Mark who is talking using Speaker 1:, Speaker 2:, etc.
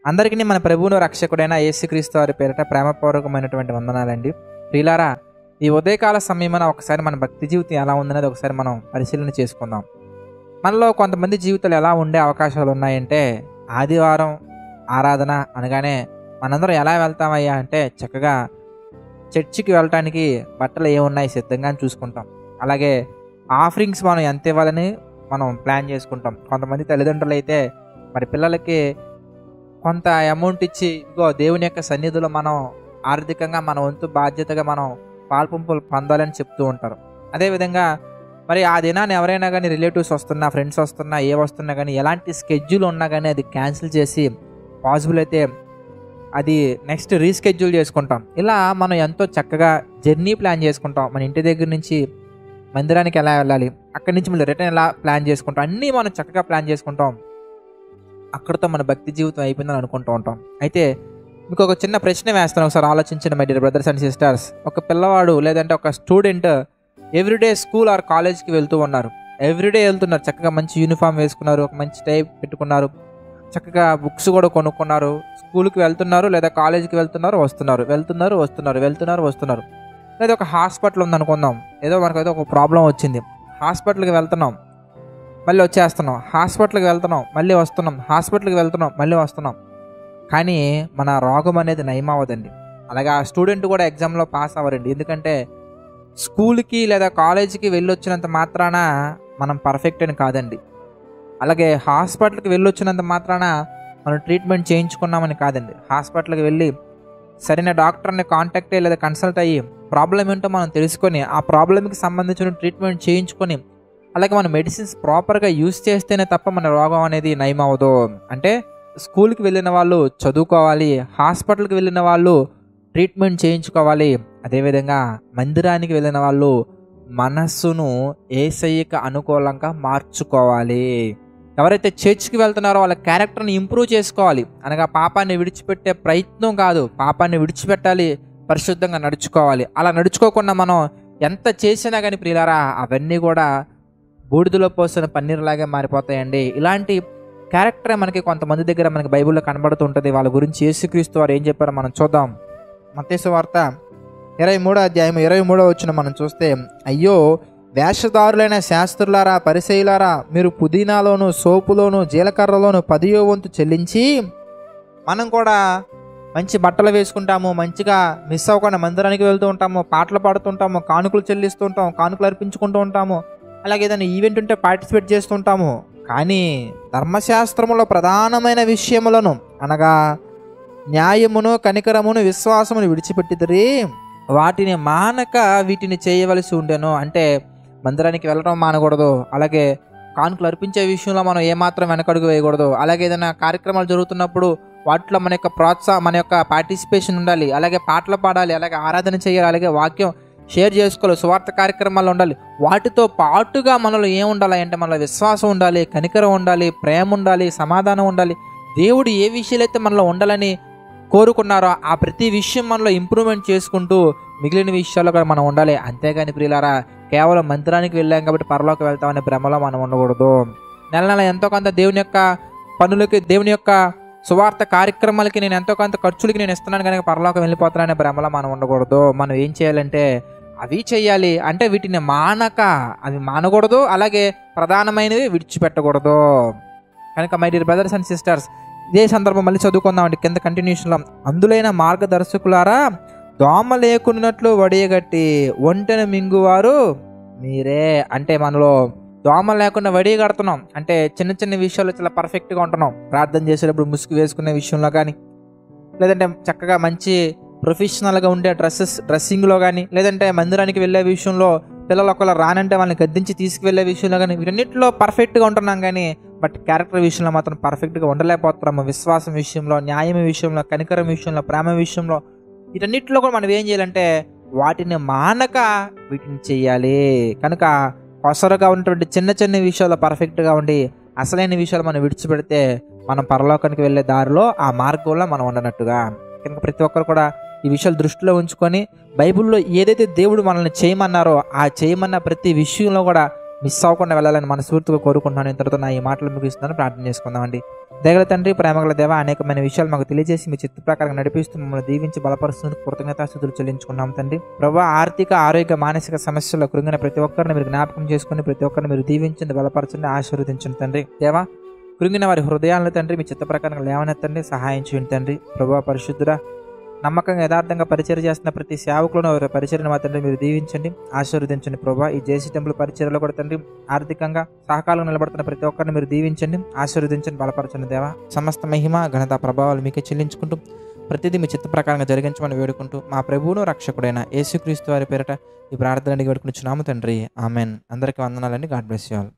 Speaker 1: అందరికీ మన ప్రభువును రక్షకుడైన యేసుక్రీస్తు వారి పేరిట ప్రేమపూర్వకమైనటువంటి వందనాలండి. ప్రియులారా, ఈ ఉదయకాల సమయమున ఒకసారి మన భక్తి జీవితం ఎలా ఉందనేది ఒకసారి మనం పరిశీలన చేసుకుందాం. మనలో కొంతమంది జీవితాలు ఎలా ఉండే అవకాశాలు ఉన్నాయంటే, ఆదివారం ఆరాధన అనగానే మనందరం ఎలా వెళ్తామయ్యా అంటే చక్కగా చర్చికి వెళ్ళటానికి బట్టలు ఏమున్నాయి సిద్ధంగా చూసుకుంటాం. అలాగే ఆఫరింగ్స్ మనం ఎంత ఇవ్వాలని మనం ప్లాన్ చేసుకుంటాం. కొంతమంది తల్లిదండ్రులు అయితే మరి పిల్లలకి కొంత అమౌంట్ ఇచ్చి ఇగో దేవుని యొక్క సన్నిధిలో మనం ఆర్థికంగా మన వంతు బాధ్యతగా మనం పాల్పంపులు పొందాలని చెప్తూ ఉంటారు. అదేవిధంగా మరి ఆ దినాన్ని ఎవరైనా కానీ రిలేటివ్స్ వస్తున్నా, ఫ్రెండ్స్ వస్తున్నా, ఏ వస్తున్నా కానీ ఎలాంటి స్కెడ్యూల్ ఉన్నా కానీ అది క్యాన్సిల్ చేసి పాసిబుల్ అయితే అది నెక్స్ట్ రీస్కెడ్యూల్ చేసుకుంటాం. ఇలా మనం ఎంతో చక్కగా జర్నీ ప్లాన్ చేసుకుంటాం. మన ఇంటి దగ్గర నుంచి మందిరానికి ఎలా వెళ్ళాలి, అక్కడి నుంచి మళ్ళీ రిటర్న్ ఎలా ప్లాన్ చేసుకుంటాం, అన్నీ మనం చక్కగా ప్లాన్ చేసుకుంటాం. అక్కడితో మన భక్తి జీవితం అయిపోయిందని అనుకుంటూ ఉంటాం. అయితే మీకు ఒక చిన్న ప్రశ్న వేస్తాను, ఒకసారి ఆలోచించండి my dear brothers and sisters. ఒక పిల్లవాడు లేదంటే ఒక స్టూడెంట్ ఎవ్రీడే స్కూల్ ఆర్ కాలేజ్కి వెళ్తూ ఉన్నారు. ఎవ్రీడే వెళ్తున్నారు, చక్కగా మంచి యూనిఫామ్ వేసుకున్నారు, ఒక మంచి టై పెట్టుకున్నారు, చక్కగా బుక్స్ కూడా కొనుక్కున్నారు, స్కూల్కి వెళ్తున్నారు లేదా కాలేజీకి వెళ్తున్నారు వస్తున్నారు. లేదా ఒక హాస్పిటల్ ఉందనుకుందాం, ఏదో మనకైతే ఒక ప్రాబ్లం వచ్చింది, హాస్పిటల్కి వెళ్తున్నాం మళ్ళీ వచ్చేస్తున్నాం, హాస్పిటల్కి వెళ్తున్నాం మళ్ళీ వస్తున్నాం, హాస్పిటల్కి వెళ్తున్నాం మళ్ళీ వస్తున్నాం, కానీ మన రోగం అనేది నయం అవ్వదండి. అలాగే ఆ స్టూడెంట్ కూడా ఎగ్జామ్లో పాస్ అవ్వరండి. ఎందుకంటే స్కూల్కి లేదా కాలేజీకి వెళ్ళొచ్చినంత మాత్రాన మనం పర్ఫెక్ట్ అని కాదండి. అలాగే హాస్పిటల్కి వెళ్ళొచ్చినంత మాత్రాన మనం ట్రీట్మెంట్ చేయించుకున్నామని కాదండి. హాస్పిటల్కి వెళ్ళి సరైన డాక్టర్ని కాంటాక్ట్ అయ్యి లేదా కన్సల్ట్ అయ్యి ప్రాబ్లం ఏంటో మనం తెలుసుకొని ఆ ప్రాబ్లంకి సంబంధించిన ట్రీట్మెంట్ చేయించుకొని అలాగే మన మెడిసిన్స్ ప్రాపర్గా యూస్ చేస్తేనే తప్ప మన రోగం అనేది నయం అవ్వదు. అంటే స్కూల్కి వెళ్ళిన వాళ్ళు చదువుకోవాలి, హాస్పిటల్కి వెళ్ళిన వాళ్ళు ట్రీట్మెంట్ చేయించుకోవాలి. అదేవిధంగా మందిరానికి వెళ్ళిన వాళ్ళు మనస్సును యేసయ్యకు అనుకూలంగా మార్చుకోవాలి. ఎవరైతే చర్చ్కి వెళ్తున్నారో వాళ్ళ క్యారెక్టర్ని ఇంప్రూవ్ చేసుకోవాలి. అనగా పాపాన్ని విడిచిపెట్టే ప్రయత్నం కాదు, పాపాన్ని విడిచిపెట్టాలి, పరిశుద్ధంగా నడుచుకోవాలి. అలా నడుచుకోకుండా మనం ఎంత చేసినా కానీ ప్రియులారా అవన్నీ కూడా బూడిదలో పోసిన పన్నీరులాగే మారిపోతాయండి. ఇలాంటి క్యారెక్టరే మనకి కొంతమంది దగ్గర మనకి బైబిల్లో కనబడుతూ ఉంటుంది. వాళ్ళ గురించి యేసుక్రీస్తు వారు ఏం చెప్పారో మనం చూద్దాం. మత్తయి సువార్త 23 మనం చూస్తే, అయ్యో వేషధారులైన శాస్త్రులారా, పరిసయ్యులారా, మీరు పుదీనాలోను సోపులోను జీలకర్రలోను 10వ వంతు చెల్లించి, మనం కూడా మంచి బట్టలు వేసుకుంటాము, మంచిగా మిస్ అవ్వకుండా మందిరానికి వెళ్తూ ఉంటాము, పాటలు పాడుతుంటాము, కానుకలు చెల్లిస్తూ ఉంటాము, కానుకలు అర్పించుకుంటూ ఉంటాము, అలాగే ఏదైనా ఈవెంట్ ఉంటే పార్టిసిపేట్ చేస్తుంటాము. కానీ ధర్మశాస్త్రములో ప్రధానమైన విషయములను అనగా న్యాయమును, కనికరమును, విశ్వాసమును విడిచిపెట్టిదిరి, వాటిని మానక వీటిని చేయవలసి ఉండెను. అంటే మందిరానికి వెళ్ళడం మానకూడదు, అలాగే కానుకలు అర్పించే విషయంలో మనం ఏమాత్రం వెనకడుగు వేయకూడదు, అలాగే ఏదైనా కార్యక్రమాలు జరుగుతున్నప్పుడు వాటిలో మన యొక్క మన యొక్క పార్టిసిపేషన్ ఉండాలి, అలాగే పాటలు పాడాలి, అలాగే ఆరాధన చేయాలి, అలాగే వాక్యం షేర్ చేసుకోవాలి, సువార్త కార్యక్రమాలు ఉండాలి. వాటితో పాటుగా మనలో ఏం ఉండాలి అంటే మనలో విశ్వాసం ఉండాలి, కనికరం ఉండాలి, ప్రేమ ఉండాలి, సమాధానం ఉండాలి. దేవుడు ఏ విషయాలైతే మనలో ఉండాలని కోరుకున్నారో ఆ ప్రతి విషయం మనలో ఇంప్రూవ్మెంట్ చేసుకుంటూ మిగిలిన విషయాల్లో కూడా మనం ఉండాలి. అంతేగాని ప్రియులారా కేవలం మందిరానికి వెళ్ళాం కాబట్టి పరలోకి వెళ్తామనే భ్రమలో మనం ఉండకూడదు. నెల నెల ఎంతో కొంత దేవుని యొక్క పనులకి, దేవుని యొక్క సువార్త కార్యక్రమాలకి నేను ఎంతో కొంత ఖర్చులకి నేను ఇస్తున్నాను కనుక పరలోకం వెళ్ళిపోతాననే భ్రమలో మనం ఉండకూడదు. మనం ఏం చేయాలంటే అవి చేయాలి, అంటే వీటిని అవి మానకూడదు, అలాగే ప్రధానమైనవి విడిచిపెట్టకూడదు. కనుక my dear brothers and sisters, ఇదే సందర్భం మళ్ళీ చదువుకుందామండి కింద కంటిన్యూషన్లో. అందులైన మార్గదర్శకులారా, దోమ లేకున్నట్లు వడియగట్టి ఒంటెను మింగువారు మీరే. అంటే మనలో దోమ లేకుండా వడి కడుతున్నాం అంటే చిన్న చిన్న విషయాల్లో చాలా పర్ఫెక్ట్గా ఉంటున్నాం. ప్రార్థన చేసేటప్పుడు ముసుగు వేసుకునే విషయంలో కానీ, లేదంటే చక్కగా మంచి ప్రొఫెషనల్గా ఉండే డ్రెస్సింగ్లో కానీ, లేదంటే మందిరానికి వెళ్ళే విషయంలో పిల్లలు ఒకవేళ రానంటే వాళ్ళని గద్దించి తీసుకువెళ్ళే విషయంలో కానీ, వీటన్నిటిలో పర్ఫెక్ట్గా ఉంటున్నాం. కానీ బట్ క్యారెక్టర్ విషయంలో మాత్రం పర్ఫెక్ట్గా ఉండలేకపోతున్నాము. విశ్వాసం విషయంలో, న్యాయం విషయంలో, కనికరం విషయంలో, ప్రేమ విషయంలో, వీటన్నిటిలో కూడా మనం ఏం చేయాలంటే వాటిని మానక వీటిని చెయ్యాలి. కనుక కొసరుగా ఉన్నటువంటి చిన్న చిన్న విషయాల్లో పర్ఫెక్ట్గా ఉండి అసలైన విషయాలు మనం విడిచిపెడితే మనం పరలోకానికి వెళ్ళే దారిలో ఆ మార్గంలో మనం ఉండనట్టుగా. కనుక ప్రతి ఒక్కరు కూడా ఈ విషయాలు దృష్టిలో ఉంచుకొని బైబిల్లో ఏదైతే దేవుడు మనల్ని చేయమన్నారో ఆ చేయమన్న ప్రతి విషయంలో కూడా మిస్ అవ్వకుండా వెళ్ళాలని మనస్ఫూర్తిగా కోరుకుంటున్నాను. ఇంతటితో నా ఈ మాటలు ముగిస్తున్నాను. ప్రార్థన చేసుకుందామండి. దయగల తండ్రి, ప్రేమగల దేవ, అనేకమైన విషయాలు మాకు తెలియజేసి మీ చిత్త ప్రకారం నడిపిస్తూ మమ్మల్ని దీవించి బలపరుస్తున్నందుకు కృతజ్ఞతాస్తుతులు చెల్లించుకున్నాం తండ్రి. ప్రభా, ఆర్థిక, ఆరోగ్య, మానసిక సమస్యల్లో కృంగిన ప్రతి ఒక్కరిని మీరు జ్ఞాపకం చేసుకుని ప్రతి ఒక్కరిని మీరు దీవించండి, బలపరచండి, ఆశీర్వదించండి తండ్రి. దేవా, కృంగిన వారి హృదయాలను తండ్రి మీ చిత్త ప్రకారం లేవనెత్తండి, సహాయం చేయండి తండ్రి. ప్రభా పరిశుద్ధుడా, నమ్మకంగా యథార్థంగా పరిచర్య చేస్తున్న ప్రతి సేవకులను వారి పరిచర్యను మా తండ్రి మీరు దీవించండి, ఆశీర్వదించండి. ప్రభా, ఈ జేసీ టెంపుల్ పరిచర్యలో కూడా తండ్రి ఆర్థికంగా సహకారం నిలబడుతున్న ప్రతి ఒక్కరిని మీరు దీవించండి, ఆశీర్వదించండి, బలపరచండి. దేవా, సమస్త మహిమ, ఘనత, ప్రభావాలు మీకే చెల్లించుకుంటూ ప్రతిదీ మీ చిత్త ప్రకారంగా జరిగించమని వేడుకుంటూ మా ప్రభువును రక్షకుడైన యేసుక్రీస్తు వారి పేరిట ఈ ప్రార్థన అడిగి వేడుకునిచున్నాము తండ్రి. ఆమెన్. అందరికీ వందనాలండి. God bless you all.